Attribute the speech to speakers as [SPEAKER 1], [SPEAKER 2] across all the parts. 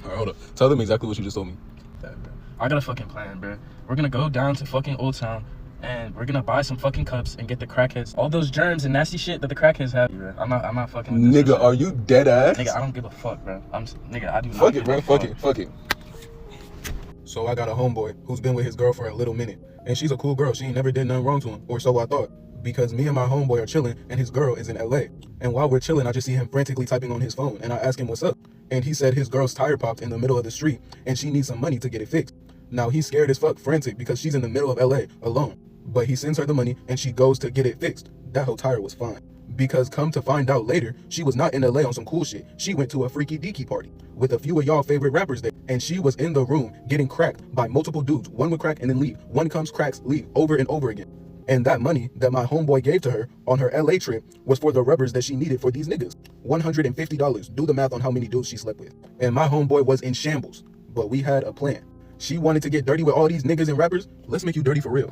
[SPEAKER 1] Alright, hold up. Tell them exactly what you just told me.
[SPEAKER 2] I got a fucking plan, bro. We're gonna go down to fucking Old Town and we're gonna buy some fucking cups and get the crackheads all those germs and nasty shit that the crackheads have. Bro. I'm not fucking with this.
[SPEAKER 1] Nigga, are you dead ass?
[SPEAKER 2] Nigga, I don't give a fuck, bro. Nigga, I do not.
[SPEAKER 1] Fuck it, bro. Fuck it. So I got a homeboy who's been with his girl for a little minute, and she's a cool girl. She ain't never did nothing wrong to him, or so I thought. Because me and my homeboy are chilling, and his girl is in LA. And while we're chilling, I just see him frantically typing on his phone, and I ask him what's up. And he said his girl's tire popped in the middle of the street, and she needs some money to get it fixed. Now he's scared as fuck, frantic, because she's in the middle of LA alone. But he sends her the money, and she goes to get it fixed. That whole tire was fine. Because come to find out later, she was not in LA on some cool shit. She went to a freaky deaky party with a few of y'all favorite rappers there. And she was in the room getting cracked by multiple dudes. One would crack and then leave. One comes, cracks, leave, over and over again. And that money that my homeboy gave to her on her LA trip was for the rubbers that she needed for these niggas. $150. Do the math on how many dudes she slept with. And my homeboy was in shambles. But we had a plan. She wanted to get dirty with all these niggas and rappers. Let's make you dirty for real.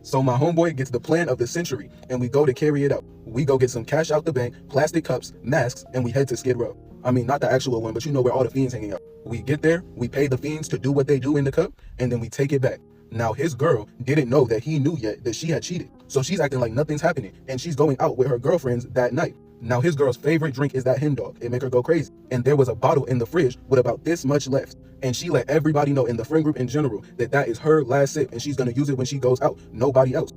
[SPEAKER 1] So my homeboy gets the plan of the century, and we go to carry it out. We go get some cash out the bank, plastic cups, masks, and we head to Skid Row. I mean, not the actual one, but you know where all the fiends hanging out. We get there, we pay the fiends to do what they do in the cup, and then we take it back. Now his girl didn't know that he knew yet that she had cheated. So she's acting like nothing's happening, and she's going out with her girlfriends that night. Now his girl's favorite drink is that hen dog. It make her go crazy. And there was a bottle in the fridge with about this much left. And she let everybody know in the friend group in general that that is her last sip and she's gonna use it when she goes out. Nobody else.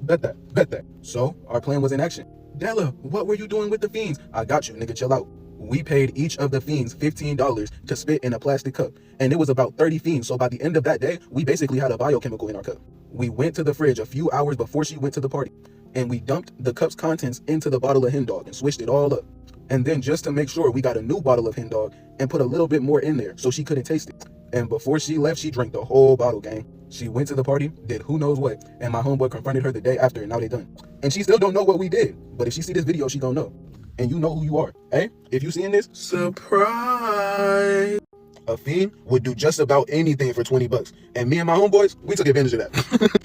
[SPEAKER 1] Bet that. So our plan was in action. Dela, what were you doing with the fiends? I got you, nigga, chill out. We paid each of the fiends $15 to spit in a plastic cup. And it was about 30 fiends. So by the end of that day, we basically had a biochemical in our cup. We went to the fridge a few hours before she went to the party. And we dumped the cup's contents into the bottle of hen dog and switched it all up. And then just to make sure, we got a new bottle of hen dog and put a little bit more in there so she couldn't taste it. And before she left, she drank the whole bottle, gang. She went to the party, did who knows what, and my homeboy confronted her the day after, and now they done. And she still don't know what we did, but if she see this video, she gonna know. And you know who you are, eh? If you seeing this, surprise! A fiend would do just about anything for 20 bucks. And me and my homeboys, we took advantage of that.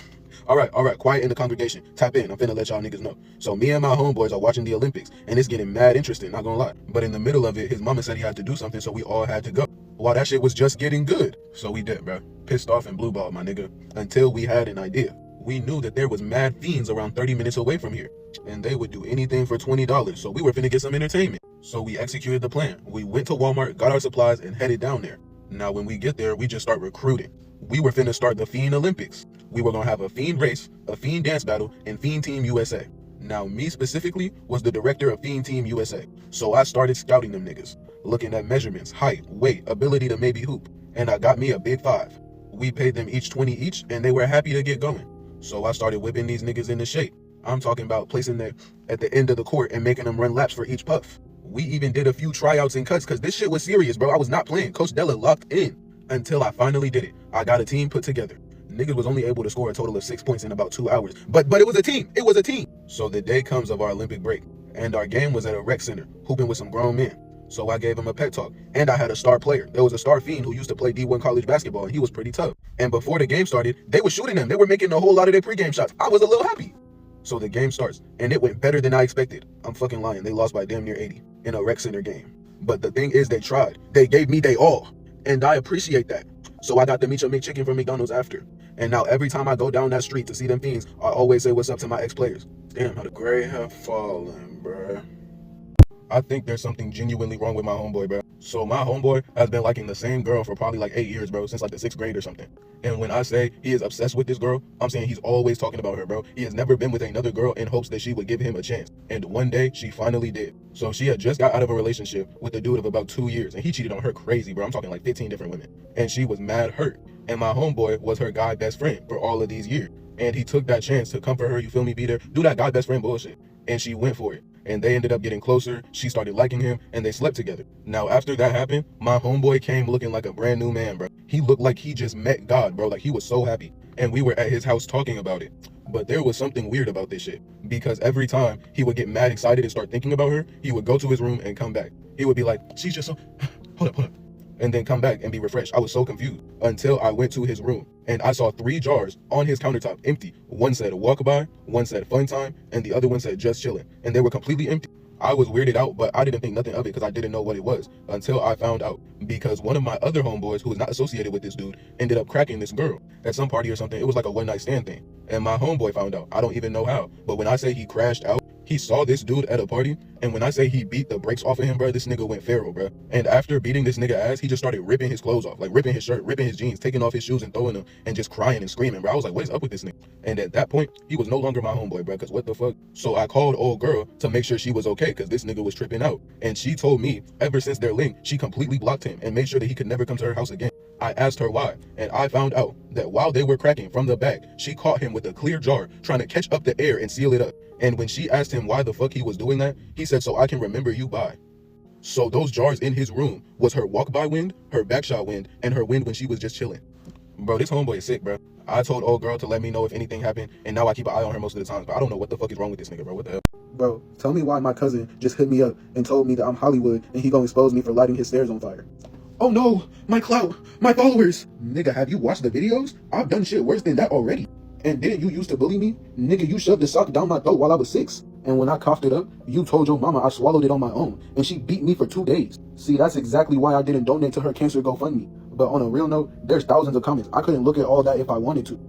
[SPEAKER 1] All right, quiet in the congregation. Tap in, I'm finna let y'all niggas know. So me and my homeboys are watching the Olympics, and it's getting mad interesting, not gonna lie. But in the middle of it, his mama said he had to do something, so we all had to go. While that shit was just getting good. So we did, bro. Pissed off and blue ball, my nigga. Until we had an idea. We knew that there was mad fiends around 30 minutes away from here, and they would do anything for $20, so we were finna get some entertainment. So we executed the plan. We went to Walmart, got our supplies, and headed down there. Now when we get there, we just start recruiting. We were finna start the Fiend Olympics. We were gonna have a Fiend race, a Fiend dance battle, and Fiend Team USA. Now me specifically was the director of Fiend Team USA. So I started scouting them niggas, looking at measurements, height, weight, ability to maybe hoop. And I got me a big 5. We paid them each 20 each, and they were happy to get going. So I started whipping these niggas into shape. I'm talking about placing them at the end of the court and making them run laps for each puff. We even did a few tryouts and cuts because this shit was serious, bro. I was not playing. Coach Dela locked in. Until I finally did it. I got a team put together. Niggas was only able to score a total of 6 points in about 2 hours. But it was a team. It was a team. So the day comes of our Olympic break. And our game was at a rec center, hooping with some grown men. So I gave him a pep talk. And I had a star player. There was a star fiend who used to play D1 college basketball, and he was pretty tough. And before the game started, they were shooting them. They were making a whole lot of their pregame shots. I was a little happy. So the game starts, and it went better than I expected. I'm fucking lying. They lost by damn near 80 in a rec center game. But the thing is, they tried. They gave me they all. And I appreciate that. So I got the Meet Your McChicken from McDonald's after. And now every time I go down that street to see them fiends, I always say what's up to my ex-players. Damn, how the gray have fallen, bruh. I think there's something genuinely wrong with my homeboy, bro. So my homeboy has been liking the same girl for probably like 8 years, bro, since like the 6th grade or something. And when I say he is obsessed with this girl, I'm saying he's always talking about her, bro. He has never been with another girl in hopes that she would give him a chance. And one day, she finally did. So she had just got out of a relationship with a dude of about 2 years, and he cheated on her crazy, bro. I'm talking like 15 different women. And she was mad hurt. And my homeboy was her guy best friend for all of these years. And he took that chance to comfort her, you feel me, be there, do that guy best friend bullshit. And she went for it. And they ended up getting closer, she started liking him, and they slept together. Now after that happened, my homeboy came looking like a brand new man, bro. He looked like he just met God, bro, like he was so happy. And we were at his house talking about it. But there was something weird about this shit. Because every time he would get mad excited and start thinking about her, he would go to his room and come back. He would be like, she's just so, hold up. And then come back and be refreshed. I was so confused until I went to his room and I saw 3 jars on his countertop empty. One said walk by, one said fun time, and the other one said just chilling. And they were completely empty. I was weirded out, but I didn't think nothing of it because I didn't know what it was until I found out. Because one of my other homeboys, who was not associated with this dude, ended up cracking this girl at some party or something. It was like a one-night stand thing. And my homeboy found out. I don't even know how. But when I say he crashed out, he saw this dude at a party, and when I say he beat the brakes off of him, bro, this nigga went feral, bro. And after beating this nigga ass, he just started ripping his clothes off, like ripping his shirt, ripping his jeans, taking off his shoes and throwing them, and just crying and screaming, bro. I was like, what is up with this nigga? And at that point, he was no longer my homeboy, bro, because what the fuck? So I called old girl to make sure she was okay, because this nigga was tripping out. And she told me, ever since their link, she completely blocked him and made sure that he could never come to her house again. I asked her why, and I found out that while they were cracking from the back, she caught him with a clear jar, trying to catch up the air and seal it up. And when she asked him why the fuck he was doing that, he said, so I can remember you by. So those jars in his room was her walk-by wind, her backshot wind, and her wind when she was just chilling. Bro, this homeboy is sick, bro. I told old girl to let me know if anything happened, and now I keep an eye on her most of the time, but I don't know what the fuck is wrong with this nigga, bro. What the hell?
[SPEAKER 3] Bro, tell me why my cousin just hit me up and told me that I'm Hollywood and he gonna expose me for lighting his stairs on fire.
[SPEAKER 1] Oh no, my clout, my followers. Nigga, have you watched the videos? I've done shit worse than that already. And didn't you used to bully me? Nigga, you shoved the sock down my throat while I was 6. And when I coughed it up, you told your mama I swallowed it on my own, and she beat me for 2 days. See, that's exactly why I didn't donate to her cancer GoFundMe. But on a real note, there's thousands of comments. I couldn't look at all that if I wanted to.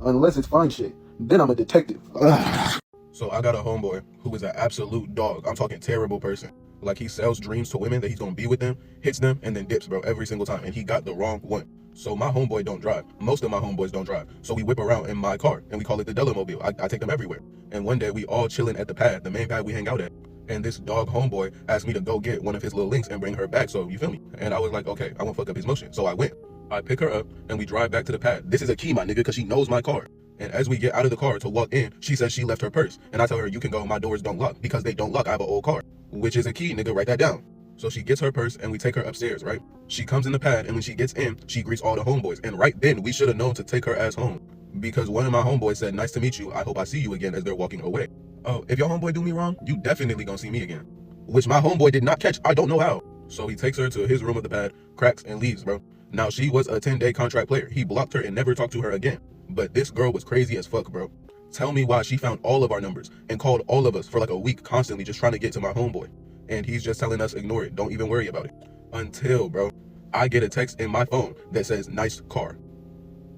[SPEAKER 1] Unless it's fine shit. Then I'm a detective. Ugh. So I got a homeboy who is an absolute dog. I'm talking terrible person. Like, he sells dreams to women that he's gonna be with them, hits them, and then dips, bro, every single time. And he got the wrong one. So my homeboy don't drive. Most of my homeboys don't drive. So we whip around in my car, and we call it the Dela mobile. I take them everywhere. And one day we all chilling at the pad, the main pad we hang out at. And this dog homeboy asked me to go get one of his little links and bring her back, so you feel me? And I was like, okay, I won't fuck up his motion. So I went. I pick her up, and we drive back to the pad. This is a key, my nigga, because she knows my car. And as we get out of the car to walk in, she says she left her purse. And I tell her, you can go, my doors don't lock. Because they don't lock, I have an old car. Which is a key, nigga, write that down. So she gets her purse and we take her upstairs, right? She comes in the pad, and when she gets in, she greets all the homeboys. And right then, we should have known to take her ass home. Because one of my homeboys said, nice to meet you, I hope I see you again, as they're walking away. Oh, if your homeboy do me wrong, you definitely gonna see me again. Which my homeboy did not catch, I don't know how. So he takes her to his room of the pad, cracks, and leaves, bro. Now, she was a 10-day contract player. He blocked her and never talked to her again. But this girl was crazy as fuck, bro. Tell me why she found all of our numbers and called all of us for like a week constantly just trying to get to my homeboy. And he's just telling us, ignore it, don't even worry about it. Until, bro, I get a text in my phone that says, nice car.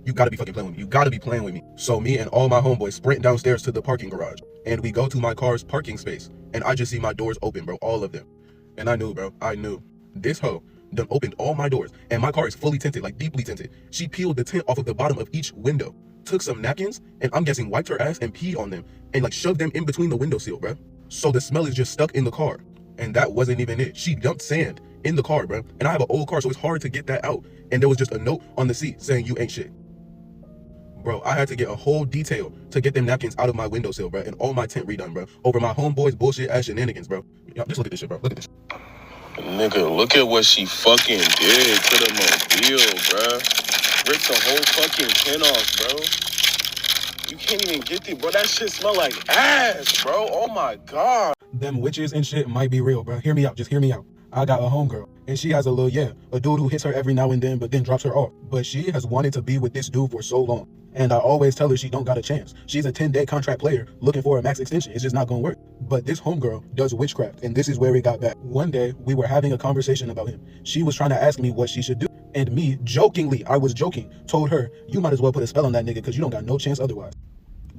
[SPEAKER 1] You gotta be fucking playing with me. You gotta be playing with me. So me and all my homeboys sprint downstairs to the parking garage. And we go to my car's parking space. And I just see my doors open, bro, all of them. And I knew, bro, I knew. This hoe done opened all my doors. And my car is fully tinted, like deeply tinted. She peeled the tint off of the bottom of each window. Took some napkins, and I'm guessing wiped her ass and peed on them. And like shoved them in between the windowsill, bro. So the smell is just stuck in the car. And that wasn't even it. She dumped sand in the car, bro. And I have an old car, so it's hard to get that out. And there was just a note on the seat saying, you ain't shit. Bro, I had to get a whole detail to get them napkins out of my windowsill, bro. And all my tint redone, bro. Over my homeboy's bullshit ass shenanigans, bro. Yo, just look at this shit, bro. Look at this shit.
[SPEAKER 4] Nigga, look at what she fucking did to the mobile, bro. Ripped the whole fucking pin off, bro. You can't even get it, bro. That shit smell like ass, bro. Oh my god.
[SPEAKER 3] Them witches and shit might be real, bro. Hear me out, just hear me out. I got a homegirl, and she has a a dude who hits her every now and then, but then drops her off. But she has wanted to be with this dude for so long. And I always tell her she don't got a chance. She's a 10-day contract player looking for a max extension. It's just not gonna work. But this homegirl does witchcraft, and this is where it got back. One day, we were having a conversation about him. She was trying to ask me what she should do. And me, jokingly, I was joking, told her, you might as well put a spell on that nigga because you don't got no chance otherwise.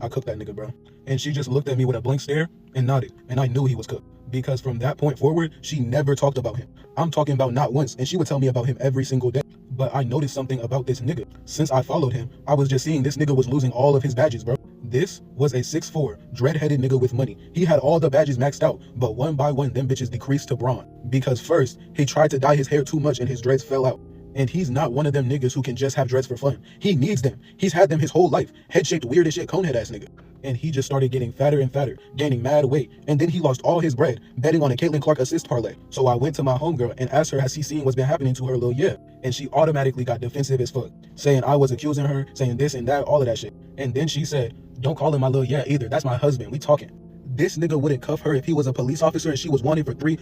[SPEAKER 3] I cooked that nigga, bro. And she just looked at me with a blank stare and nodded. And I knew he was cooked. Because from that point forward, she never talked about him. I'm talking about not once, and she would tell me about him every single day. But I noticed something about this nigga. Since I followed him, I was just seeing this nigga was losing all of his badges, bro. This was a 6'4", dread-headed nigga with money. He had all the badges maxed out, but one by one, them bitches decreased to brawn. Because first, he tried to dye his hair too much and his dreads fell out. And he's not one of them niggas who can just have dreads for fun. He needs them. He's had them his whole life. Head-shaped weird as shit, conehead ass nigga. And he just started getting fatter and fatter, gaining mad weight. And then he lost all his bread, betting on a Caitlin Clark assist parlay. So I went to my homegirl and asked her, has she seen what's been happening to her little yeah? And she automatically got defensive as fuck, saying I was accusing her, saying this and that, all of that shit. And then she said, don't call him my little yeah either. That's my husband. We talking. This nigga wouldn't cuff her if he was a police officer and she was wanted for 3.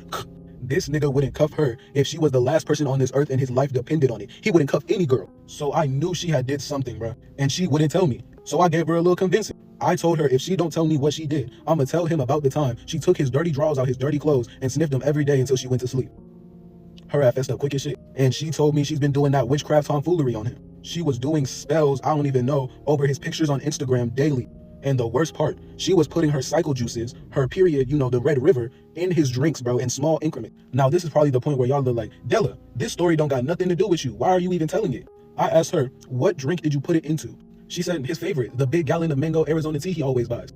[SPEAKER 3] This nigga wouldn't cuff her if she was the last person on this earth and his life depended on it. He wouldn't cuff any girl. So I knew she had did something, bro. And she wouldn't tell me. So I gave her a little convincing. I told her if she don't tell me what she did, I'ma tell him about the time she took his dirty drawers out his dirty clothes and sniffed them every day until she went to sleep. Her ass fessed up quick as shit. And she told me she's been doing that witchcraft tomfoolery on him. She was doing spells, I don't even know, over his pictures on Instagram daily. And the worst part, she was putting her cycle juices, her period, the Red River, in his drinks, bro, in small increments. Now, this is probably the point where y'all are like, Dela, this story don't got nothing to do with you. Why are you even telling it? I asked her, what drink did you put it into? She said his favorite, the big gallon of mango Arizona tea he always buys.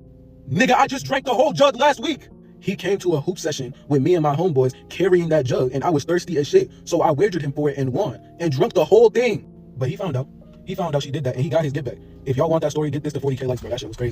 [SPEAKER 3] Nigga, I just drank the whole jug last week. He came to a hoop session with me and my homeboys carrying that jug, and I was thirsty as shit, so I wagered him for it and won, and drunk the whole thing. But he found out. He found out she did that, and he got his get back. If y'all want that story, get this to 40K likes, bro. That shit was crazy.